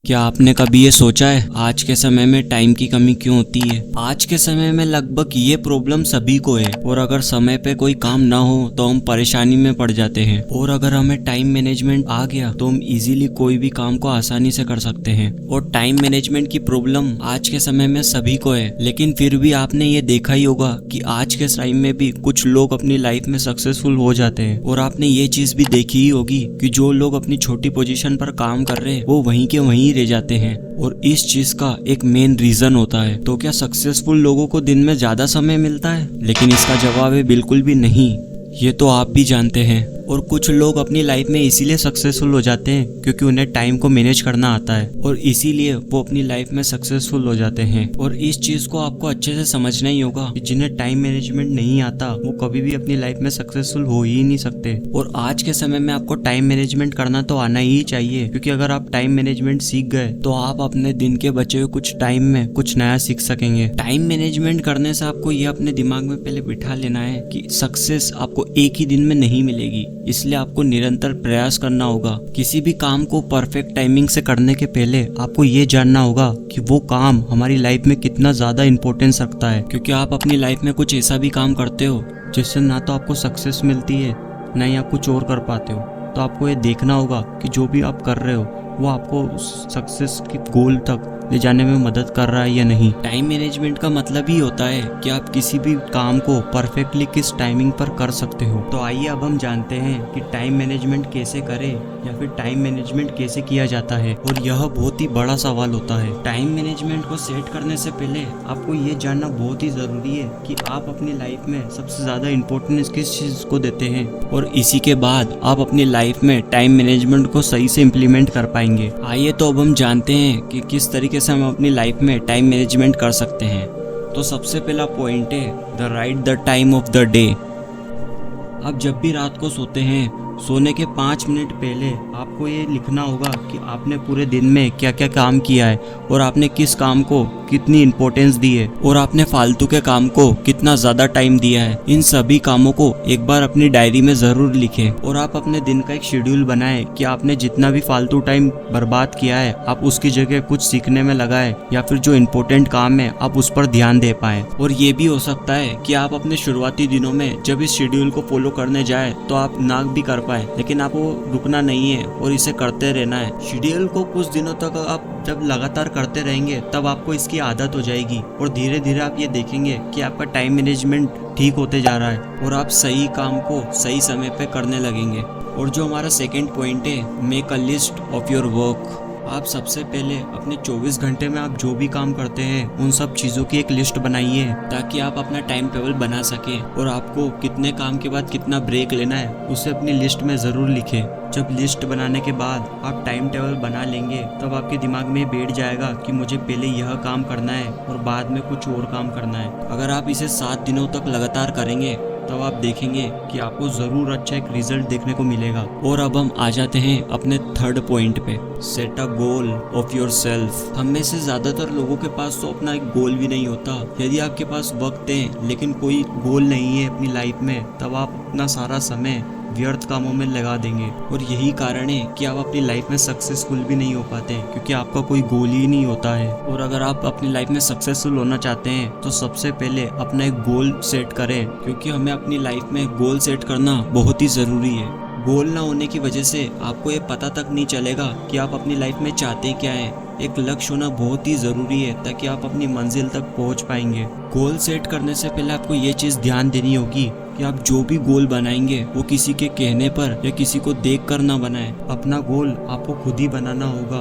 क्या आपने कभी ये सोचा है आज के समय में टाइम की कमी क्यों होती है? आज के समय में लगभग ये प्रॉब्लम सभी को है और अगर समय पे कोई काम ना हो तो हम परेशानी में पड़ जाते हैं और अगर हमें टाइम मैनेजमेंट आ गया तो हम इजीली कोई भी काम को आसानी से कर सकते हैं। और टाइम मैनेजमेंट की प्रॉब्लम आज के समय में सभी को है, लेकिन फिर भी आपने ये देखा ही होगा कि आज के टाइम में भी कुछ लोग अपनी लाइफ में सक्सेसफुल हो जाते हैं। और आपने ये चीज भी देखी ही होगी कि जो लोग अपनी छोटी पोजीशन पर काम कर रहे हैं वो वहीं के वहीं रह जाते हैं और इस चीज का एक मेन रीजन होता है। तो क्या सक्सेसफुल लोगों को दिन में ज्यादा समय मिलता है? लेकिन इसका जवाब है बिल्कुल भी नहीं। ये तो आप भी जानते हैं। और कुछ लोग अपनी लाइफ में इसीलिए सक्सेसफुल हो जाते हैं क्योंकि उन्हें टाइम को मैनेज करना आता है और इसीलिए वो अपनी लाइफ में सक्सेसफुल हो जाते हैं। और इस चीज को आपको अच्छे से समझना ही होगा कि जिन्हें टाइम मैनेजमेंट नहीं आता वो कभी भी अपनी लाइफ में सक्सेसफुल हो ही नहीं सकते। और आज के समय में आपको टाइम मैनेजमेंट करना तो आना ही चाहिए, क्योंकि अगर आप टाइम मैनेजमेंट सीख गए तो आप अपने दिन के बचे हुए कुछ टाइम में कुछ नया सीख सकेंगे। टाइम मैनेजमेंट करने से आपको ये अपने दिमाग में पहले बिठा लेना है कि सक्सेस आपको एक ही दिन में नहीं मिलेगी, इसलिए आपको निरंतर प्रयास करना होगा। किसी भी काम को परफेक्ट टाइमिंग से करने के पहले आपको ये जानना होगा कि वो काम हमारी लाइफ में कितना ज्यादा इंपॉर्टेंस रखता है, क्योंकि आप अपनी लाइफ में कुछ ऐसा भी काम करते हो जिससे ना तो आपको सक्सेस मिलती है ना ही आप कुछ और कर पाते हो। तो आपको ये देखना होगा कि जो भी आप कर रहे हो वो आपको सक्सेस की गोल तक ले जाने में मदद कर रहा है या नहीं। टाइम मैनेजमेंट का मतलब ही होता है कि आप किसी भी काम को परफेक्टली किस टाइमिंग पर कर सकते हो। तो आइए अब हम जानते हैं कि टाइम मैनेजमेंट कैसे करें या फिर टाइम मैनेजमेंट कैसे किया जाता है। और यह बहुत ही बड़ा सवाल होता है। टाइम मैनेजमेंट को सेट करने से पहले आपको ये जानना बहुत ही जरूरी है कि आप अपनी लाइफ में सबसे ज्यादा इम्पोर्टेंस किस चीज को देते हैं और इसी के बाद आप अपनी लाइफ में टाइम मैनेजमेंट को सही से इम्प्लीमेंट कर पाएंगे। आइए तो अब हम जानते हैं कि किस तरीके से हम अपनी लाइफ में टाइम मैनेजमेंट कर सकते हैं। तो सबसे पहला पॉइंट है right the time of the day. आप जब भी रात को सोते हैं, सोने के 5 मिनट पहले आपको ये लिखना होगा कि आपने पूरे दिन में क्या क्या काम किया है और आपने किस काम को कितनी इम्पोर्टेंस दी है और आपने फालतू के काम को कितना ज्यादा टाइम दिया है। इन सभी कामों को एक बार अपनी डायरी में जरूर लिखें और आप अपने दिन का एक शेड्यूल बनाएं कि आपने जितना भी फालतू टाइम बर्बाद किया है आप उसकी जगह कुछ सीखने में लगाएं या फिर जो इम्पोर्टेंट काम है आप उस पर ध्यान दे पाएं। और ये भी हो सकता है कि आप अपने शुरुआती दिनों में जब इस शेड्यूल को फॉलो करने जाए तो आप ना भी कर पाए, लेकिन आपको रुकना नहीं है और इसे करते रहना है। शेड्यूल को कुछ दिनों तक आप जब लगातार करते रहेंगे तब आपको इसकी आदत हो जाएगी और धीरे धीरे आप ये देखेंगे कि आपका टाइम मैनेजमेंट ठीक होते जा रहा है और आप सही काम को सही समय पे करने लगेंगे। और जो हमारा सेकंड पॉइंट है, make a list of your work. आप सबसे पहले अपने 24 घंटे में आप जो भी काम करते हैं उन सब चीज़ों की एक लिस्ट बनाइए ताकि आप अपना टाइम टेबल बना सके और आपको कितने काम के बाद कितना ब्रेक लेना है उसे अपनी लिस्ट में ज़रूर लिखें। जब लिस्ट बनाने के बाद आप टाइम टेबल बना लेंगे तब आपके दिमाग में बैठ जाएगा कि मुझे पहले यह काम करना है और बाद में कुछ और काम करना है। अगर आप इसे 7 दिनों तक लगातार करेंगे तब आप देखेंगे कि आपको जरूर अच्छा एक रिजल्ट देखने को मिलेगा। और अब हम आ जाते हैं अपने थर्ड पॉइंट पे, set a goal of your self. हम में से ज्यादातर लोगों के पास तो अपना एक गोल भी नहीं होता। यदि आपके पास वक्त है लेकिन कोई गोल नहीं है अपनी लाइफ में तब आप अपना सारा समय व्यर्थ कामों में लगा देंगे और यही कारण है कि आप अपनी लाइफ में सक्सेसफुल भी नहीं हो पाते क्योंकि आपका कोई गोल ही नहीं होता है। और अगर आप अपनी लाइफ में सक्सेसफुल होना चाहते हैं तो सबसे पहले अपना एक गोल सेट करें, क्योंकि हमें अपनी लाइफ में गोल सेट करना बहुत ही जरूरी है। गोल ना होने की वजह से आपको ये पता तक नहीं चलेगा कि आप अपनी लाइफ में चाहते क्या है। एक लक्ष्य होना बहुत ही जरूरी है ताकि आप अपनी मंजिल तक पहुंच पाएंगे। गोल सेट करने से पहले आपको ये चीज ध्यान देनी होगी कि आप जो भी गोल बनाएंगे वो किसी के कहने पर या किसी को देख कर ना बनाएं। अपना गोल आपको खुद ही बनाना होगा।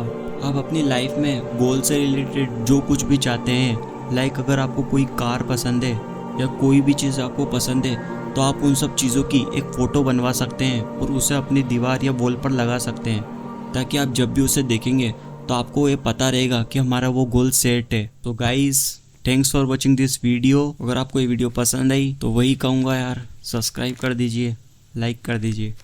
आप अपनी लाइफ में गोल से रिलेटेड जो कुछ भी चाहते हैं, लाइक अगर आपको कोई कार पसंद है या कोई भी चीज़ आपको पसंद है तो आप उन सब चीज़ों की एक फ़ोटो बनवा सकते हैं और उसे अपनी दीवार या वॉल पर लगा सकते हैं ताकि आप जब भी उसे देखेंगे तो आपको ये पता रहेगा कि हमारा वो गोल सेट है। तो guys, thanks for watching this video. अगर आपको ये वीडियो पसंद आई तो वही कहूँगा यार, सब्सक्राइब कर दीजिए, लाइक कर दीजिए।